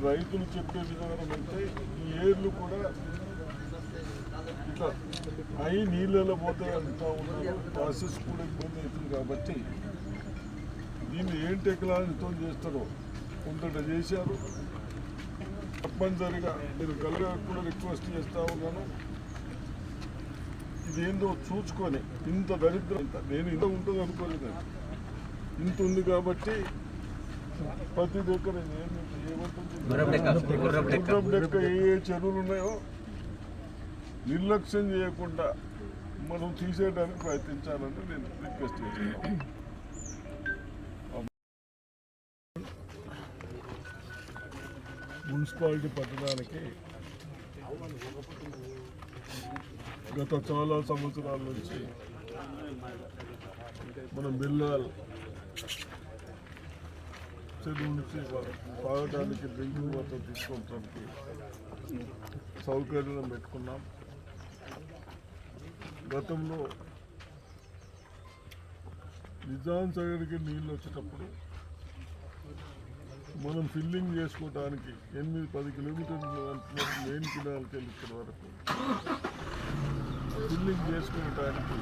రైతులు చెప్పే విధానం అంటే ఈ ఏర్లు కూడా ఇట్లా అవి నీళ్ళలో పోతాయి అంటూ ఉన్నారు. ప్రాసెస్ కూడా ఇబ్బంది అవుతుంది కాబట్టి దీన్ని ఏం టెక్నాలజీతో చేస్తారో కొంత చేశారు. తప్పనిసరిగా నేను కలెక్టర్ కూడా రిక్వెస్ట్ చేస్తూ ఉన్నాను, ఇదేందో చూసుకొని ఇంత దరిద్రం నేను ఇంత ఉంటుంది అనుకోలేదు, ఇంత ఉంది కాబట్టి ప్రతి దగ్గర ఏ చెరువులు ఉన్నాయో నిర్లక్ష్యం చేయకుండా మనం తీసేయడానికి ప్రయత్నించాలని నేను రిక్వెస్ట్ చేస్తున్నాను. మున్సిపాలిటీ పట్టణానికి గత చాలా సంవత్సరాల నుంచి మనం బిల్లాల్ చెరువు నుంచి తాగడానికి డ్రింకింగ్ వాటర్ తీసుకోవడానికి సౌకర్యం పెట్టుకున్నాం. గతంలో నిజాం సాగర్కి నీళ్ళు వచ్చేటప్పుడు మనం ఫిల్లింగ్ చేసుకోవడానికి 8-10 కిలోమీటర్లు మెయిన్ కెనాల్కి వెళ్ళి ఇక్కడ వరకు ఫిల్లింగ్ చేసుకోవడానికి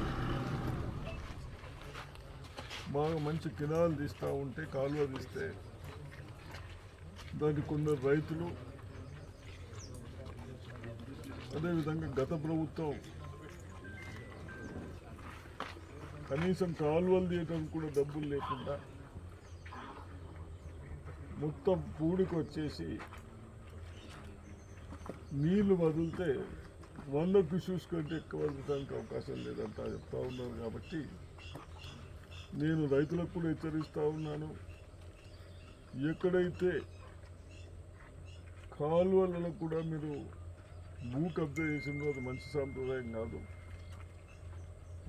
బాగా మంచి కెనాల్ తీస్తూ ఉంటే, కాలువ తీస్తే దానికి కొందరు రైతులు, అదేవిధంగా గత ప్రభుత్వం కనీసం కాలువలు తీయడానికి కూడా డబ్బులు లేకుండా మొత్తం పూడికి వచ్చేసి నీళ్లు వదిలితే 100 క్యూసెక్స్ కంటే ఎక్కువ వదలడానికి అవకాశం లేదంతా చెప్తా ఉన్నారు. కాబట్టి నేను రైతులకు కూడా హెచ్చరిస్తూ ఉన్నాను, ఎక్కడైతే కాలువలలో కూడా మీరు భూ కబ్జా చేసిందో అది మంచి సాంప్రదాయం కాదు.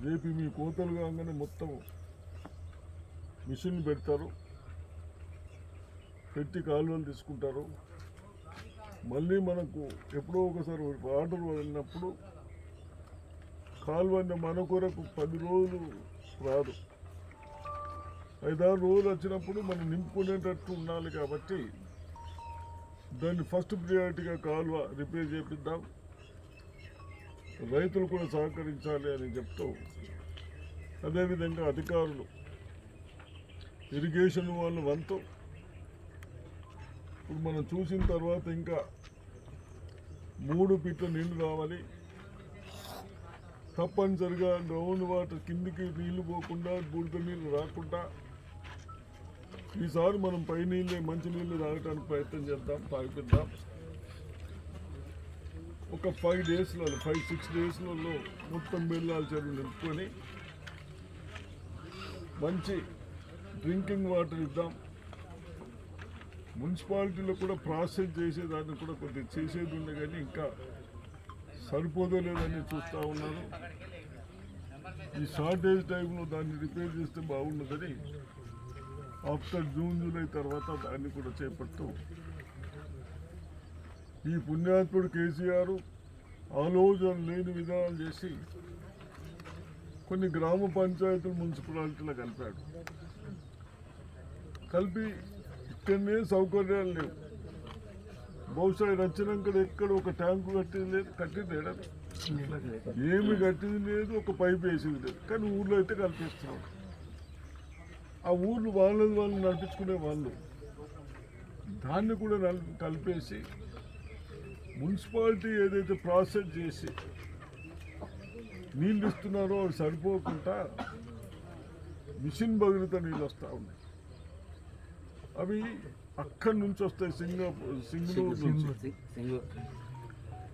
రేపు మీ కోతలు కాగానే మొత్తం మిషన్ పెడతారు, పెట్టి కాలువలు తీసుకుంటారు. మళ్ళీ మనకు ఎప్పుడో ఒకసారి వాటర్ వెళ్ళినప్పుడు కాలువ మన కొరకు 10 రోజులు రాదు, 5-6 రోజులు వచ్చినప్పుడు మనం నింపుకునేటట్టు ఉండాలి. కాబట్టి దాన్ని ఫస్ట్ ప్రియారిటీగా కాలువ రిపేర్ చేపిద్దాం, రైతులు కూడా సహకరించాలి అని చెప్తూ, అదేవిధంగా అధికారులు ఇరిగేషన్ వాళ్ళు వంతు ఇప్పుడు మనం చూసిన తర్వాత ఇంకా 3 ఫీట్ల నీళ్లు రావాలి. తప్పనిసరిగా గ్రౌండ్ వాటర్ కిందికి నీళ్లు పోకుండా, బూడిద నీళ్ళు రాకుండా ఈసారి మనం పై నీళ్ళే మంచి నీళ్ళు తాగడానికి ప్రయత్నం చేద్దాం, తాగిపిద్దాం. ఒక 5-6 డేస్లలో మొత్తం బిల్లాల చెరువు నింపుకొని మంచి డ్రింకింగ్ వాటర్ ఇద్దాం. మున్సిపాలిటీలో కూడా ప్రాసెస్ చేసేదాన్ని కూడా కొద్దిగా చేసేది ఉంది, కానీ ఇంకా సరిపోదో లేదని చూస్తూ ఉన్నాను. ఈ షార్టేజ్ టైంలో దాన్ని రిపేర్ చేస్తే బాగుండదని ఆఫ్టర్ జూన్ జూలై తర్వాత దాన్ని కూడా చేపడుతూ, ఈ పుణ్యాత్ముడు కేసీఆర్ ఆలోచన లేని విధానాలు చేసి కొన్ని గ్రామ పంచాయతీలు మున్సిపాలిటీలో కలిపి ఇక్కడనే సౌకర్యాలు లేవు. బహుశా వచ్చినాక ఎక్కడ ఒక ట్యాంకు కట్టింది లేదు, ఏమి కట్టింది లేదు, ఒక పైప్ వేసింది లేదు. కానీ ఊళ్ళో అయితే కల్పిస్తున్నాం. ఆ ఊర్లు వాళ్ళు నడిపించుకునే వాళ్ళు దాన్ని కూడా కలిపేసి మున్సిపాలిటీ ఏదైతే ప్రాసెస్ చేసి నీళ్ళు ఇస్తున్నారో అవి సరిపోకుండా మిషన్ భగీరథ నీళ్ళు వస్తూ ఉన్నాయి. అవి అక్కడి నుంచి వస్తాయి,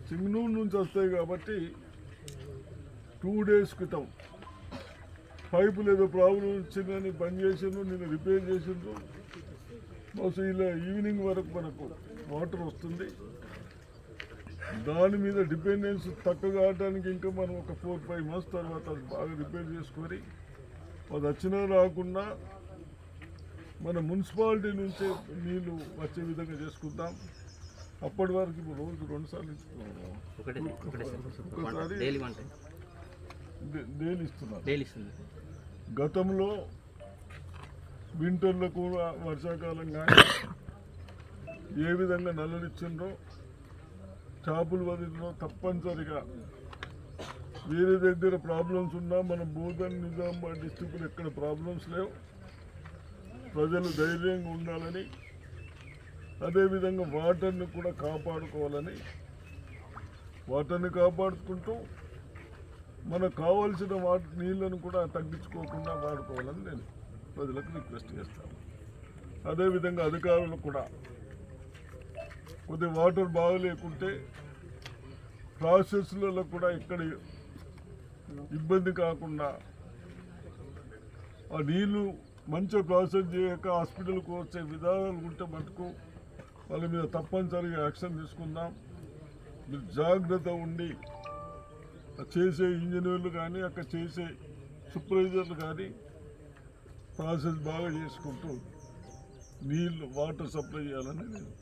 సింగనూరు నుంచి వస్తాయి. కాబట్టి 2 డేస్ క్రితం పైపులు ఏదో ప్రాబ్లం వచ్చిందని బంద్ చేసిండ్రు, నేను రిపేర్ చేసిండ్రు. బహుశా ఇలా ఈవినింగ్ వరకు మనకు వాటర్ వస్తుంది. దాని మీద డిపెండెన్స్ తక్కువ కావడానికి ఇంకా మనం ఒక 4-5 months తర్వాత అది బాగా రిపేర్ చేసుకొని అది వచ్చినా రాకుండా మన మున్సిపాలిటీ నుంచే నీళ్ళు వచ్చే విధంగా చేసుకుందాం. అప్పటి వరకు రోజు 2 సార్లు ఒకసారి డైలీ ఇస్తున్నారు. గతంలో వింటర్లో కూడా వర్షాకాలం కానీ ఏ విధంగా నల్లనిచ్చిండ్రో చేపలు వదిలినో తప్పనిసరిగా వేరే దగ్గర ప్రాబ్లమ్స్ ఉన్నా మన బోధన్ నిజామాబాద్ డిస్టిక్లో ఎక్కడ ప్రాబ్లమ్స్ లేవు. ప్రజలు ధైర్యంగా ఉండాలని, అదేవిధంగా వాటర్ని కూడా కాపాడుకోవాలని, వాటర్ని కాపాడుకుంటూ మనకు కావాల్సిన నీళ్ళను కూడా తగ్గించుకోకుండా వాడుకోవాలని నేను ప్రజలకు రిక్వెస్ట్ చేస్తాను. అదేవిధంగా అధికారులు కూడా కొద్ది వాటర్ బాగలేకుంటే ప్రాసెస్లలో కూడా ఎక్కడ ఇబ్బంది కాకుండా ఆ నీళ్లు మంచిగా ప్రాసెస్ చేయక హాస్పిటల్కి వచ్చే విధానాలు ఉంటే మటుకు వాళ్ళ మీద తప్పనిసరిగా యాక్షన్ తీసుకుందాం. మీరు జాగ్రత్త ఉండి చేసే ఇంజనీర్లు కానీ అక్కడ చేసే సూపర్వైజర్లు కానీ ప్రాసెస్ బాగా చేసుకుంటూ నీళ్ళు వాటర్ సప్లై చేయాలని నేను